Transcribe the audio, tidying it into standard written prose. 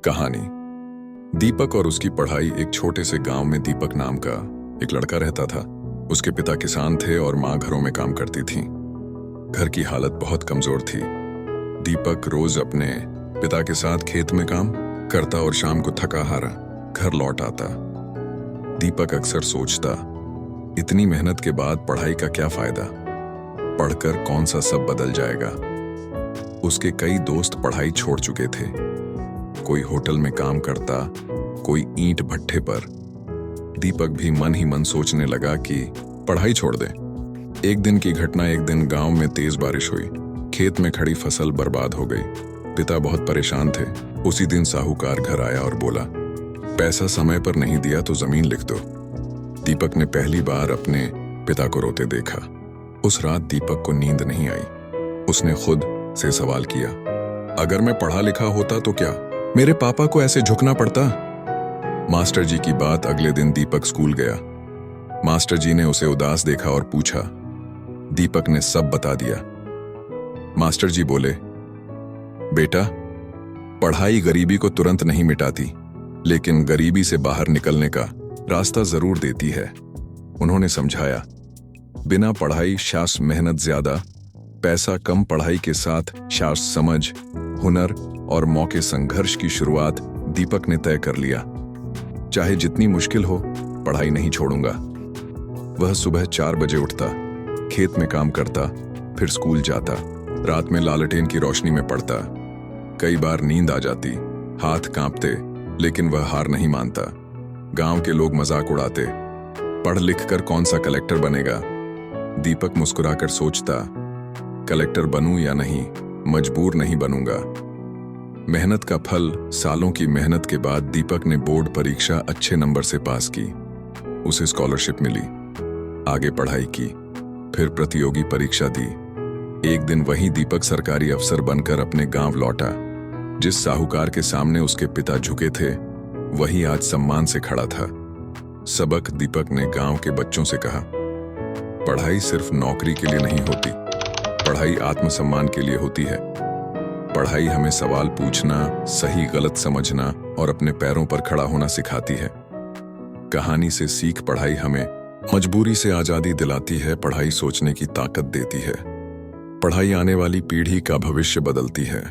कहानी। दीपक और उसकी पढ़ाई। एक छोटे से गांव में दीपक नाम का एक लड़का रहता था। उसके पिता किसान थे और माँ घरों में काम करती थी। घर की हालत बहुत कमजोर थी। दीपक रोज अपने पिता के साथ खेत में काम करता और शाम को थका हारा घर लौट आता। दीपक अक्सर सोचता, इतनी मेहनत के बाद पढ़ाई का क्या फायदा, पढ़कर कौन सा सब बदल जाएगा। उसके कई दोस्त पढ़ाई छोड़ चुके थे। कोई होटल में काम करता, कोई ईंट भट्ठे पर। दीपक भी मन ही मन सोचने लगा कि पढ़ाई छोड़ दे। एक दिन की घटना। एक दिन गांव में तेज बारिश हुई। खेत में खड़ी फसल बर्बाद हो गई। पिता बहुत परेशान थे। उसी दिन साहूकार घर आया और बोला, पैसा समय पर नहीं दिया तो जमीन लिख दो। दीपक ने पहली बार अपने पिता को रोते देखा। उस रात दीपक को नींद नहीं आई। उसने खुद से सवाल किया, अगर मैं पढ़ा लिखा होता तो क्या मेरे पापा को ऐसे झुकना पड़ता। मास्टर जी की बात। अगले दिन दीपक स्कूल गया। मास्टर जी ने उसे उदास देखा और पूछा। दीपक ने सब बता दिया। मास्टर जी बोले, बेटा, पढ़ाई गरीबी को तुरंत नहीं मिटाती, लेकिन गरीबी से बाहर निकलने का रास्ता जरूर देती है। उन्होंने समझाया, बिना पढ़ाई शास्त्र मेहनत ज्यादा, पैसा कम। पढ़ाई के साथ शास्त्र समझ, हुनर और मौके संघर्ष की शुरुआत दीपक ने तय कर लिया। चाहे जितनी मुश्किल हो, पढ़ाई नहीं छोड़ूंगा। वह सुबह 4 बजे उठता, खेत में काम करता, फिर स्कूल जाता। रात में लालटेन की रोशनी में पढ़ता। कई बार नींद आ जाती, हाथ कांपते, लेकिन वह हार नहीं मानता। गांव के लोग मजाक उड़ाते, पढ़ लिख कर कौन सा कलेक्टर बनेगा। दीपक मुस्कुराकर सोचता, कलेक्टर बनूं या नहीं, मजबूर नहीं बनूंगा। मेहनत का फल। सालों की मेहनत के बाद दीपक ने बोर्ड परीक्षा अच्छे नंबर से पास की। उसे स्कॉलरशिप मिली। आगे पढ़ाई की, फिर प्रतियोगी परीक्षा दी। एक दिन वही दीपक सरकारी अफसर बनकर अपने गांव लौटा। जिस साहूकार के सामने उसके पिता झुके थे, वही आज सम्मान से खड़ा था। सबक। दीपक ने गांव के बच्चों से कहा, पढ़ाई सिर्फ नौकरी के लिए नहीं होती, पढ़ाई आत्मसम्मान के लिए होती है। पढ़ाई हमें सवाल पूछना, सही गलत समझना और अपने पैरों पर खड़ा होना सिखाती है। कहानी से सीख। पढ़ाई हमें मजबूरी से आजादी दिलाती है, पढ़ाई सोचने की ताकत देती है। पढ़ाई आने वाली पीढ़ी का भविष्य बदलती है।